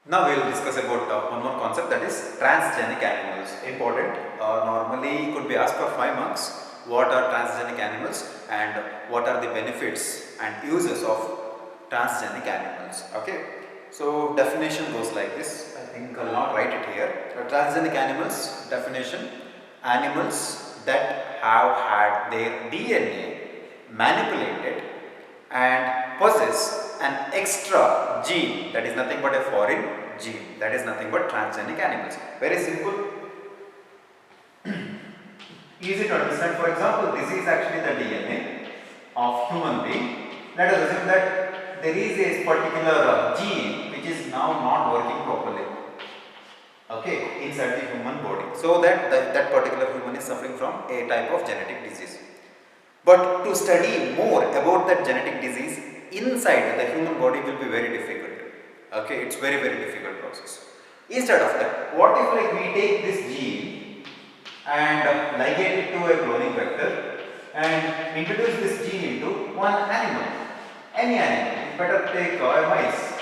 Now we will discuss about one more concept, that is transgenic animals. Important. Normally could be asked for 5 marks. What are transgenic animals and what are the benefits and uses of transgenic animals? Okay. So definition goes like this. I think I will not write it here. Transgenic animals definition: animals that have had their DNA manipulated and possess an extra gene, that is nothing but a foreign gene, that is nothing but transgenic animals. Very simple, easy to understand. For example, this is actually the DNA of human being. Let us assume that there is a particular gene which is now not working properly, okay, inside the human body, so that particular human is suffering from a type of genetic disease. But to study more about that genetic disease inside the human body will be very difficult. Okay, it's very difficult process. Instead of that, what if like we take this gene and ligate it to a cloning vector and introduce this gene into one animal, any animal. Better take a mice.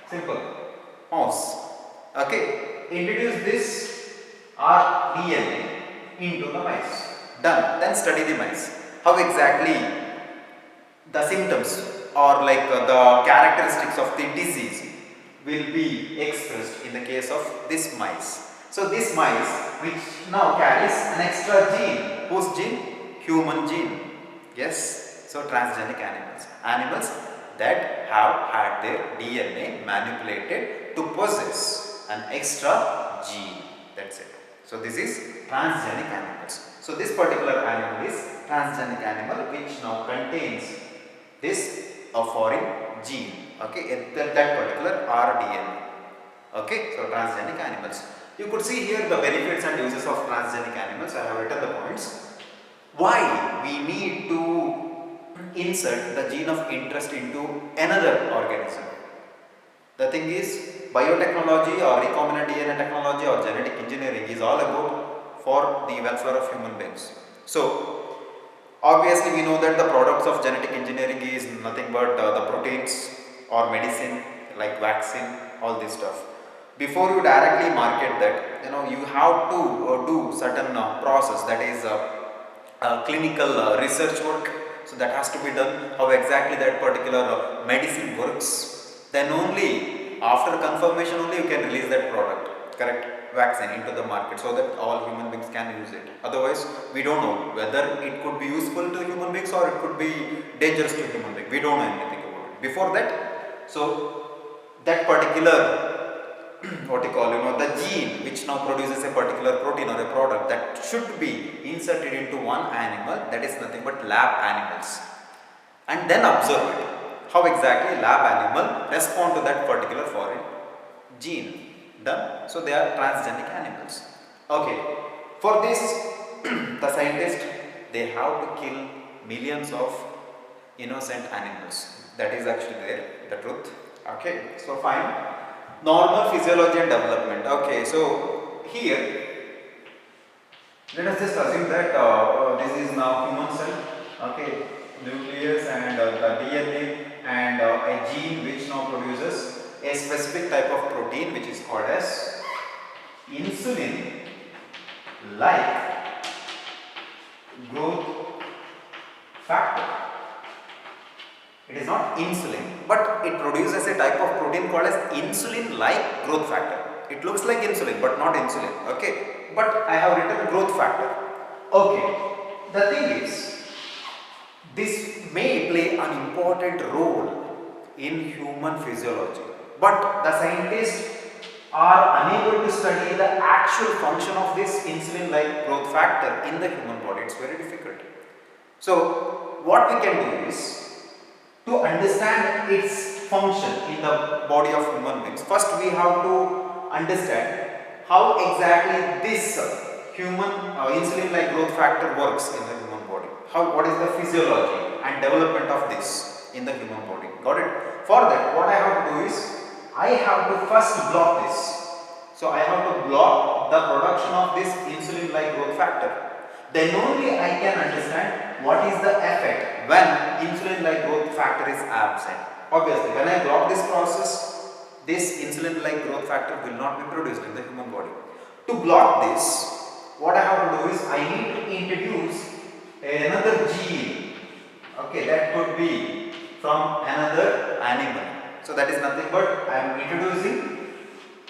Simple, mouse. Okay, introduce this our DNA into the mice. Done. Then study the mice. How exactly the symptoms or like the characteristics of the disease will be expressed in the case of this mice. So this mice which now carries an extra gene. Whose gene? Human gene. Yes. So transgenic animals. Animals that have had their DNA manipulated to possess an extra gene. That's it. So this is transgenic animals. So this particular animal is transgenic animal which now contains this foreign gene, okay, that particular RDNA. Okay, so transgenic animals. You could see here the benefits and uses of transgenic animals. I have written the points. Why we need to insert the gene of interest into another organism? The thing is, biotechnology or recombinant DNA technology or genetic engineering is all about for the welfare of human beings. So, obviously we know that the products of genetic engineering is nothing but the proteins or medicine like vaccine, all this stuff. Before you directly market that, you have to do certain process, that is clinical research work. So that has to be done, how exactly that particular medicine works. Then only after confirmation only you can release that product, correct, vaccine into the market, so that all human beings can use it. Otherwise we don't know whether it could be useful to human beings or it could be dangerous to human beings. We don't know anything about it before that. So that particular what you call, the gene which now produces a particular protein or a product, that should be inserted into one animal, that is nothing but lab animals, and then observe it, how exactly lab animal respond to that particular foreign gene. Done. So they are transgenic animals. Okay, for this the scientists, they have to kill millions of innocent animals. That is actually there, the truth. Okay, so fine. Normal physiology and development. Okay, so here let us just assume that this is now human cell. Okay, nucleus and the DNA and a gene which now produces a specific type of protein which is called as insulin like growth factor. It is not insulin, but it produces a type of protein called as insulin like growth factor. It looks like insulin but not insulin, okay, but I have written growth factor. Okay, the thing is, this may play an important role in human physiology, but the scientists are unable to study the actual function of this insulin like growth factor in the human body. It's very difficult. So what we can do is, to understand its function in the body of human beings, first we have to understand how exactly this human insulin like growth factor works in the human body. What is the physiology and development of this in the human body. Got it? For that, what I have to do is, I have to first block this. So I have to block the production of this insulin like growth factor. Then only I can understand what is the effect when insulin like growth factor is absent. Obviously, when I block this process, this insulin-like growth factor will not be produced in the human body. To block this, what I have to do is I need to introduce another gene, okay, that could be from another animal. So that is nothing but I am introducing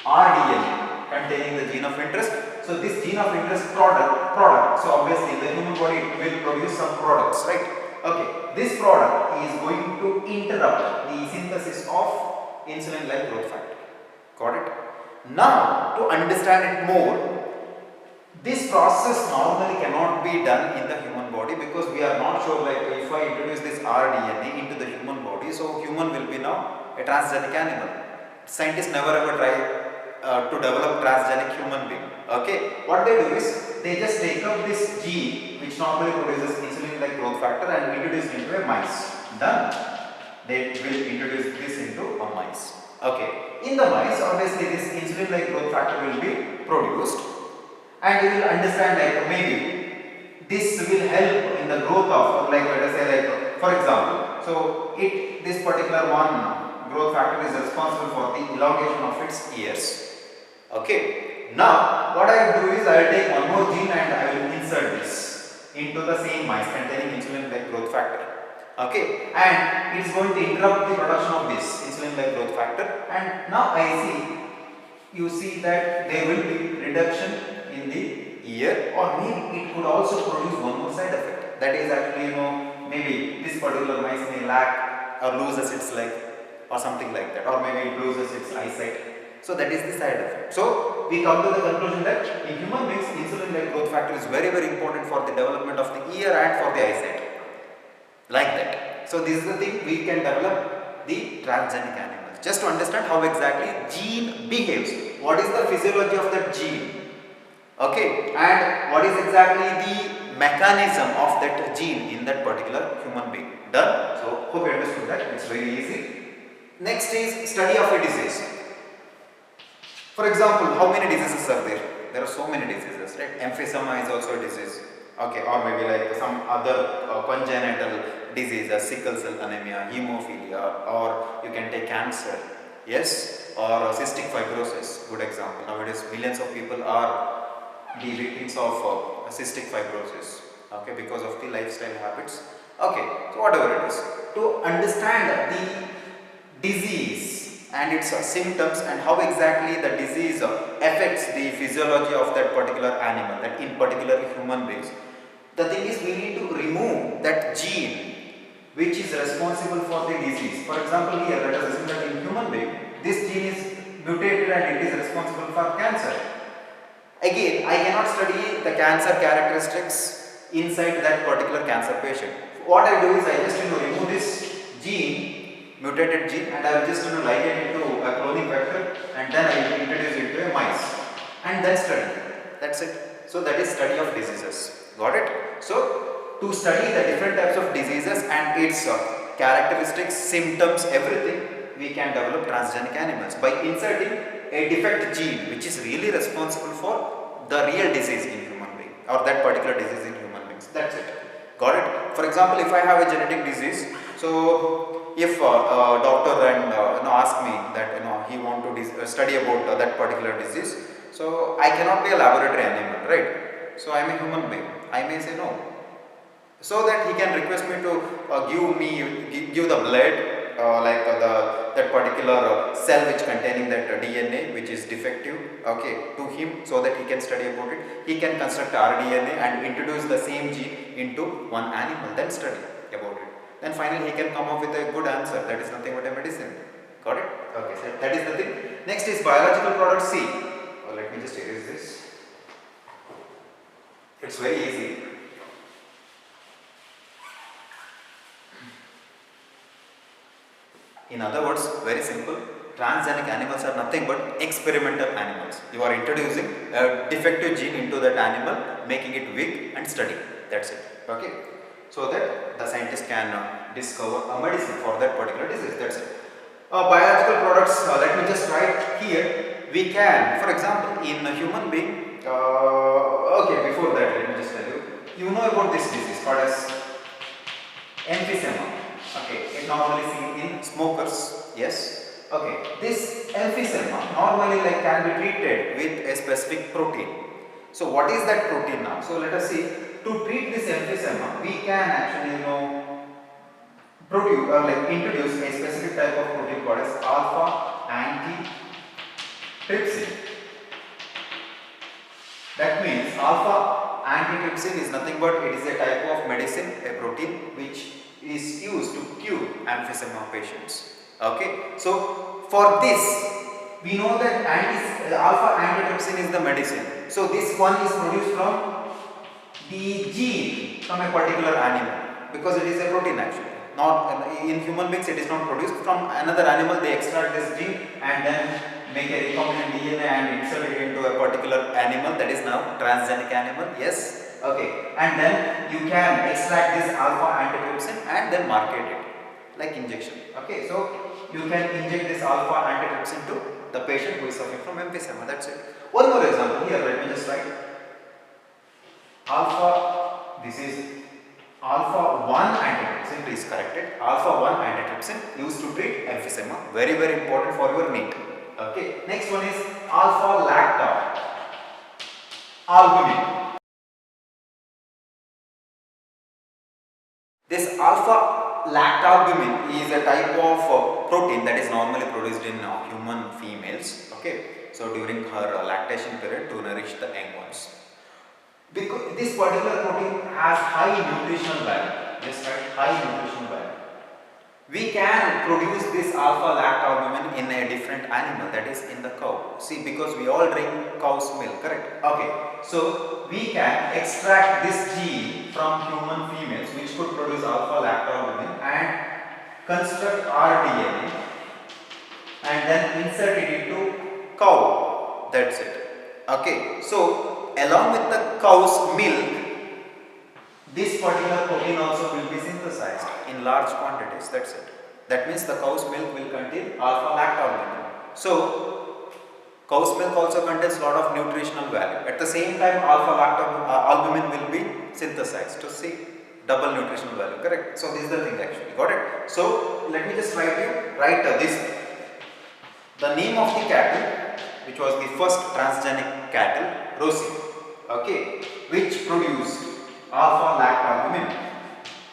rDNA containing the gene of interest. So this gene of interest product, so obviously in the human body it will produce some products, right? Okay, this product is going to interrupt the synthesis of insulin-like growth factor. Got it? Now, to understand it more, this process normally cannot be done in the human body because we are not sure, like if I introduce this rDNA into the human body, so human will be now a transgenic animal. Scientists never ever try to develop transgenic human being. Okay, what they do is they just take up this gene which normally produces insulin-like growth factor and introduce it into a mice. Done. They will introduce this into a mice. Okay, in the mice, obviously this insulin-like growth factor will be produced, and you will understand like maybe this will help in the growth of, like let us say, like for example, so this particular one growth factor is responsible for the elongation of its ears. Okay, now what I will do is I will take one more gene and I will insert this into the same mice containing insulin-like growth factor. Okay, and it is going to interrupt the production of this insulin-like growth factor, and now you see that there will be reduction in the ear, or maybe it could also produce one more side effect. That is actually, maybe this particular mice may lack or loses its leg or something like that, or maybe it loses its eyesight. So that is the side effect. So we come to the conclusion that in human beings, insulin-like growth factor is very, very important for the development of the ear and for the eyesight. Like that. So this is the thing, we can develop the transgenic animals. Just to understand how exactly gene behaves. What is the physiology of that gene? Okay, and what is exactly the mechanism of that gene in that particular human being. Done? So hope you understood that. It's very easy. Next is study of a disease. For example, how many diseases are there? There are so many diseases, right? Emphysema is also a disease. Okay, or maybe like some other congenital diseases, sickle cell anemia, hemophilia, or you can take cancer, yes, or cystic fibrosis, good example. Nowadays, millions of people are the victims of cystic fibrosis, okay, because of the lifestyle habits. Okay, so whatever it is, to understand the disease and its symptoms and how exactly the disease affects the physiology of that particular animal, that in particular human beings. The thing is, we need to remove that gene which is responsible for the disease. For example, here let us assume that in human being, this gene is mutated and it is responsible for cancer. Again, I cannot study the cancer characteristics inside that particular cancer patient. What I do is I just remove this gene, mutated gene, and I will just ligate it to a cloning vector, and then I will introduce it to a mice and then study. That's it. So that is study of diseases. Got it? So to study the different types of diseases and its characteristics, symptoms, everything, we can develop transgenic animals by inserting a defect gene which is really responsible for the real disease in human being, or that particular disease in human beings. That's it. Got it? For example, if I have a genetic disease, so if a doctor and ask me that he want to study about that particular disease, so I cannot be a laboratory animal, right? So I am a human being. I may say no. So that he can request me to give the blood, that particular cell which containing that DNA which is defective, okay, to him, so that he can study about it. He can construct rDNA and introduce the same gene into one animal, then study about it. Then finally he can come up with a good answer. That is nothing but a medicine. Got it? Okay, so that is the thing. Next is biological product C. Let me just erase this. It's very easy. In other words, very simple, transgenic animals are nothing but experimental animals. You are introducing a defective gene into that animal, making it weak and study. That's it. Okay. So that the scientist can discover a medicine for that particular disease. That's it. Biological products, let me just write here. We can, for example, in a human being, okay, before that, let me just tell you. You know about this disease called as emphysema. Okay, it normally seen in smokers. Yes. Okay, this emphysema normally can be treated with a specific protein. So what is that protein now? So let us see. To treat this emphysema, we can actually produce or introduce a specific type of protein called as alpha antitrypsin. That means alpha antitrypsin is nothing but it is a type of medicine, a protein which is used to cure emphysema patients. Okay, so for this we know that alpha antitrypsin is the medicine. So this one is produced from the gene from a particular animal because it is a protein actually. Not in human beings it is not produced from another animal. They extract this gene and then make a recombinant DNA and insert it into a particular animal, that is now transgenic animal. Yes, okay, and then you can extract this alpha antitrypsin and then market it like injection. Okay, so you can inject this alpha antitrypsin to the patient who is suffering from emphysema. That's it. One more example here, let me just write alpha, this is alpha 1 antitrypsin, please correct it. Alpha 1 antitrypsin used to treat emphysema, very important for your NEET. Okay, next one is alpha lactalbumin. This alpha lactalbumin is a type of protein that is normally produced in human females. Okay, so during her lactation period to nourish the young ones. Because this particular protein has high nutritional value. Yes, right, high nutritional value. We can produce this alpha lactalbumin in a different animal, that is in the cow. See, because we all drink cow's milk, correct? Okay, so we can extract this gene from human females which could produce alpha lactalbumin and construct our DNA and then insert it into cow. That's it. Okay, so along with the cow's milk, this particular protein also will be synthesized in large quantities. That's it. That means the cow's milk will contain alpha lactalbumin. So cow's milk also contains lot of nutritional value. At the same time, alpha lactalbumin will be synthesized to see double nutritional value. Correct. So this is the thing actually. Got it. So let me just write this. The name of the cattle, which was the first transgenic cattle, Rosie. Okay, which produced alpha lactalbumin,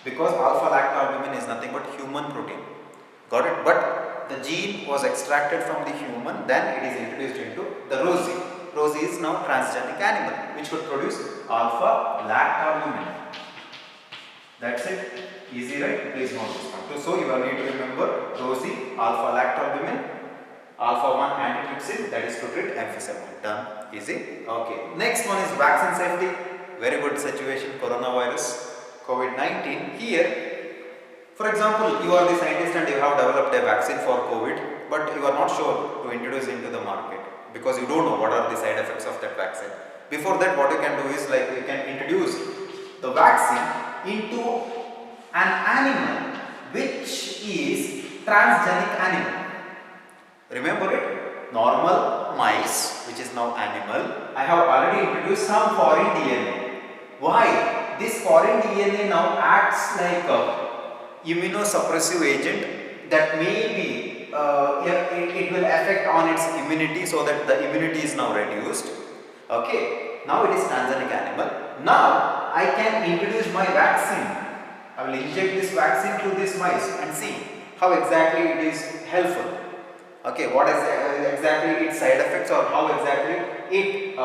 because alpha lactalbumin is nothing but human protein. Got it? But the gene was extracted from the human, then it is introduced into the Rosie. Rosie is now transgenic animal which could produce alpha lactalbumin. That's it. Easy, right? Please note this one. So you will need to remember Rosie, alpha lactalbumin, alpha 1 antitrypsin, that is to treat emphysema. Done. Easy. Okay. Next one is vaccine safety. Very good situation, coronavirus, COVID-19. Here, for example, you are the scientist and you have developed a vaccine for COVID, but you are not sure to introduce into the market because you don't know what are the side effects of that vaccine. Before that, what you can do is you can introduce the vaccine into an animal which is transgenic animal. Remember it? Normal mice, which is now animal. I have already introduced some foreign DNA. Why? This foreign DNA now acts like a immunosuppressive agent that maybe it will affect on its immunity, so that the immunity is now reduced. Okay, now it is transgenic animal. Now I can introduce my vaccine. I will inject this vaccine to this mice and see how exactly it is helpful. Okay, what is exactly its side effects or how exactly it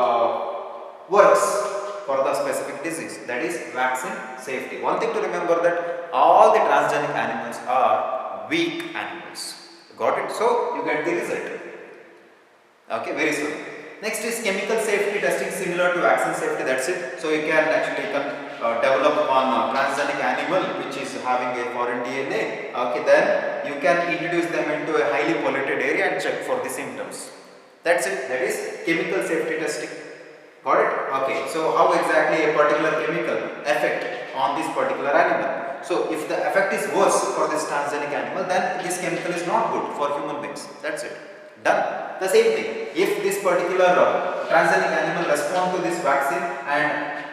works for the specific disease. That is vaccine safety. One thing to remember, that all the transgenic animals are weak animals. Got it? So you get the result. Okay, very soon. Next is chemical safety testing, similar to vaccine safety. That's it. So you can actually develop one transgenic animal which is having a foreign DNA. Okay, then you can introduce them into a highly polluted area and check for the symptoms. That's it. That is chemical safety testing. Got it? Okay, so how exactly a particular chemical affect on this particular animal? So if the effect is worse for this transgenic animal, then this chemical is not good for human beings. That's it. Done. The same thing. If this particular transgenic animal respond to this vaccine and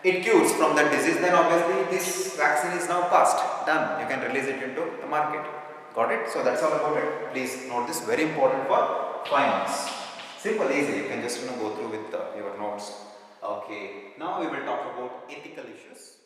it cures from that disease, then obviously this vaccine is now passed. Done. You can release it into the market. Got it? So that's all about it. Please note this, very important for 5 marks. Simple, easy. You can just go through with your notes. Okay. Now we will talk about ethical issues.